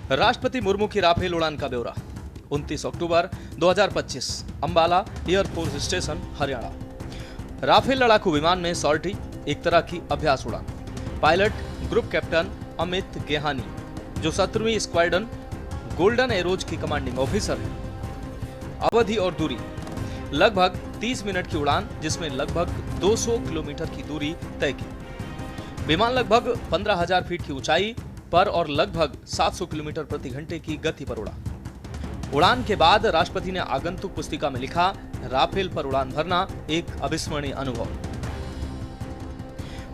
राष्ट्रपति मुर्मू की राफेल उड़ान का ब्यौरा। 29 अक्टूबर 2025 Ambala air force station Haryana. Rafale लड़ाकू विमान में सॉर्टी, एक तरह की अभ्यास उड़ान। Pilot group captain Amit Gehani, जो 17वीं स्क्वाड्रन गोल्डन एरोज की कमांडिंग ऑफिसर है। अवधि और दूरी लगभग 30 मिनट की उड़ान, जिसमें लगभग 200 किलोमीटर की दूरी तय की। विमान लगभग 15,000 फीट की ऊंचाई पर और लगभग 700 किलोमीटर प्रति घंटे की गति पर उड़ा। उड़ान के बाद राष्ट्रपति ने आगंतुक पुस्तिका में लिखा, राफेल पर उड़ान भरना एक अविस्मरणीय अनुभव।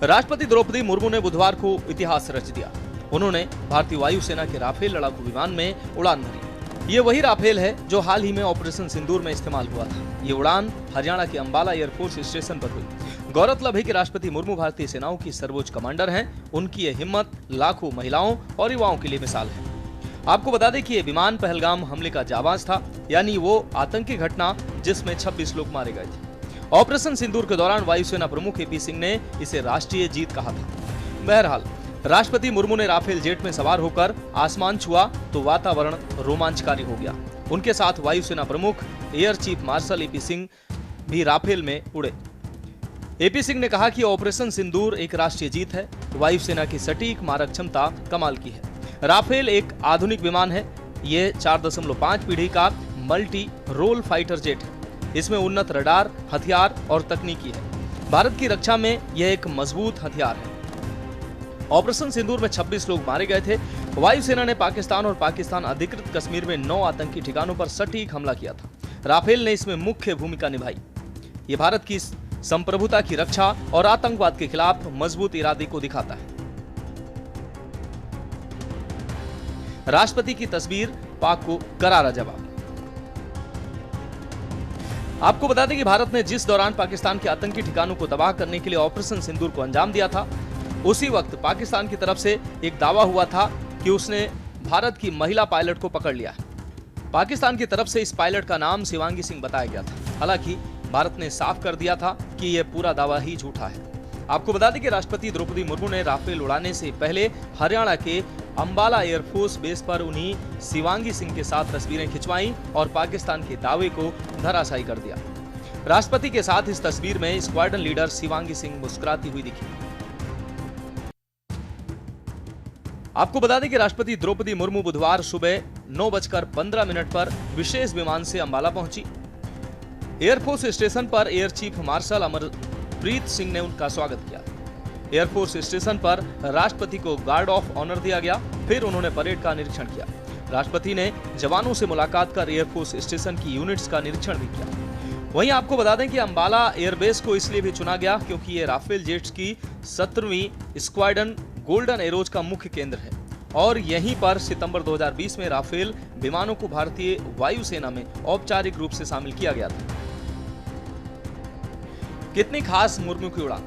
राष्ट्रपति द्रौपदी मुर्मू ने बुधवार को इतिहास रच दिया। उन्होंने भारतीय वायुसेना के राफेल लड़ाकू विमान में उड़ान भरी। ये वही राफेल है जो हाल ही में ऑपरेशन सिंदूर में इस्तेमाल हुआ था। ये उड़ान हरियाणा के अंबाला एयरफोर्स स्टेशन पर हुई। गौरतलब है कि राष्ट्रपति मुर्मू भारतीय सेनाओं की सर्वोच्च कमांडर हैं। उनकी ये हिम्मत लाखों महिलाओं और युवाओं के लिए मिसाल है। आपको बता दें कि ये विमान पहलगाम हमले का जाबाज था, यानी वो आतंकी घटना जिसमें 26 लोग मारे गए थे। ऑपरेशन सिंदूर के दौरान वायुसेना प्रमुख एपी सिंह ने इसे राष्ट्रीय जीत कहा था। बहरहाल, राष्ट्रपति मुर्मू ने राफेल जेट में सवार होकर आसमान छुआ तो वातावरण रोमांचकारी हो गया। उनके साथ वायुसेना प्रमुख air chief marshal AP Singh भी राफेल में उड़े। एपी सिंह ने कहा कि ऑपरेशन सिंदूर एक राष्ट्रीय जीत है। वायुसेना की सटीक मारक क्षमता कमाल की है। राफेल एक आधुनिक विमान है। ये 4.5 पीढ़ी का मल्टी रोल फाइटर जेट है। इसमें उन्नत रडार, हथियार और तकनीकी है। भारत की रक्षा में यह एक मजबूत हथियार है। ऑपरेशन सिंदूर में 26 लोग मारे गए थे। वायुसेना ने पाकिस्तान और पाकिस्तान अधिकृत कश्मीर में 9 आतंकी ठिकानों पर सटीक हमला किया था। राफेल ने इसमें मुख्य भूमिका निभाई। ये भारत की संप्रभुता की रक्षा और आतंकवाद के खिलाफ मजबूत इरादे को दिखाता है। राष्ट्रपति की तस्वीर, पाक को करारा जवाब। आपको बता दें कि भारत ने जिस दौरान पाकिस्तान के आतंकी ठिकानों को तबाह करने के लिए ऑपरेशन सिंदूर को अंजाम दिया था, उसी वक्त पाकिस्तान की तरफ से एक दावा हुआ था कि उसने भारत की महिला पायलट को पकड़ लिया। पाकिस्तान की तरफ से इस पायलट का नाम शिवांगी सिंह बताया गया था। हालांकि भारत ने साफ कर दिया था कि यह पूरा दावा ही झूठा है। आपको बता दें कि राष्ट्रपति द्रौपदी मुर्मू ने राफेल उड़ाने से पहले हरियाणा के अंबाला एयरफोर्स बेस पर उन्हीं शिवांगी सिंह के साथ तस्वीरें खिंचवाई और पाकिस्तान के दावे को धराशायी कर दिया। राष्ट्रपति के साथ इस तस्वीर में स्क्वाड्रन लीडर शिवांगी सिंह मुस्कुराती हुई दिखी। आपको बता दें कि राष्ट्रपति द्रौपदी मुर्मू बुधवार सुबह 9:15 पर विशेष विमान से अंबाला पहुंची। एयरफोर्स स्टेशन पर air chief marshal Amarpreet Singh ने उनका स्वागत किया। एयरफोर्स स्टेशन पर राष्ट्रपति को गार्ड ऑफ ऑनर दिया गया। फिर उन्होंने परेड का निरीक्षण किया। राष्ट्रपति ने जवानों से मुलाकात कर एयरफोर्स स्टेशन की यूनिट्स का निरीक्षण भी किया। वहीं आपको बता दें कि अंबाला एयरबेस को इसलिए भी चुना गया क्योंकि ये राफेल जेट्स की 17वीं स्क्वाड्रन गोल्डन एरोज का मुख्य केंद्र है और यहीं पर सितंबर 2020 में राफेल विमानों को भारतीय वायुसेना में औपचारिक रूप से शामिल किया गया था। कितनी खास मुर्मू की उड़ान।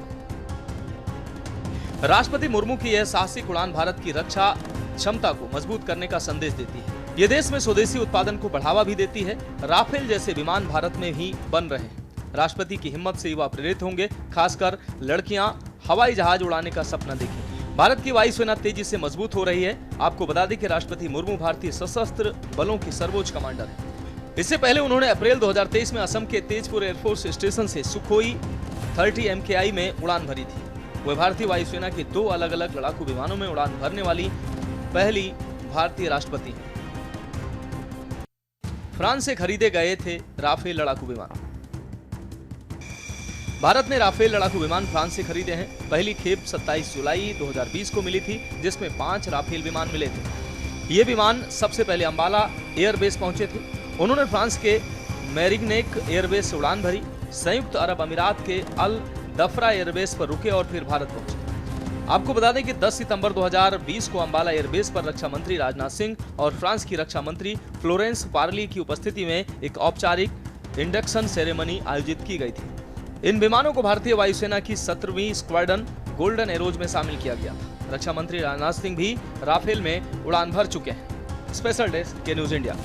राष्ट्रपति मुर्मू की यह साहसिक उड़ान भारत की रक्षा क्षमता को मजबूत करने का संदेश देती है। ये देश में स्वदेशी उत्पादन को बढ़ावा भी देती है। राफेल जैसे विमान भारत में ही बन रहे हैं। राष्ट्रपति की हिम्मत से युवा प्रेरित होंगे, खासकर लड़कियां हवाई जहाज उड़ाने का सपना देखें। भारत की वायुसेना तेजी से मजबूत हो रही है। आपको बता दें कि राष्ट्रपति मुर्मू भारतीय सशस्त्र बलों की सर्वोच्च कमांडर है। इससे पहले उन्होंने अप्रैल 2023 में असम के तेजपुर एयरफोर्स स्टेशन से सुखोई 30 MKI में उड़ान भरी थी। वे भारतीय वायुसेना के 2 अलग-अलग लड़ाकू विमानों में उड़ान भरने वाली पहली भारतीय राष्ट्रपति हैं। फ्रांस से खरीदे गए थे राफेल लड़ाकू विमान। भारत ने राफेल लड़ाकू विमान फ्रांस से खरीदे हैं। पहली खेप 27 जुलाई 2020 को मिली थी, जिसमें 5 राफेल विमान मिले थे। ये विमान सबसे पहले अंबाला एयरबेस पहुंचे थे। उन्होंने फ्रांस के मेरिग्नेक एयरबेस से उड़ान भरी, संयुक्त अरब अमीरात के अल दफरा एयरबेस पर रुके और फिर भारत पहुंचे। आपको बता दें कि 10 सितंबर 2020 को अंबाला एयरबेस पर रक्षा मंत्री राजनाथ सिंह और फ्रांस की रक्षा मंत्री फ्लोरेंस पार्ली की उपस्थिति में एक औपचारिक इंडक्शन सेरेमनी आयोजित की गई थी। इन विमानों को भारतीय वायुसेना की 17वीं स्क्वाड्रन गोल्डन एरोज में शामिल किया गया था। रक्षा मंत्री राजनाथ सिंह भी राफेल में उड़ान भर चुके हैं। स्पेशल डेस्क के न्यूज इंडिया।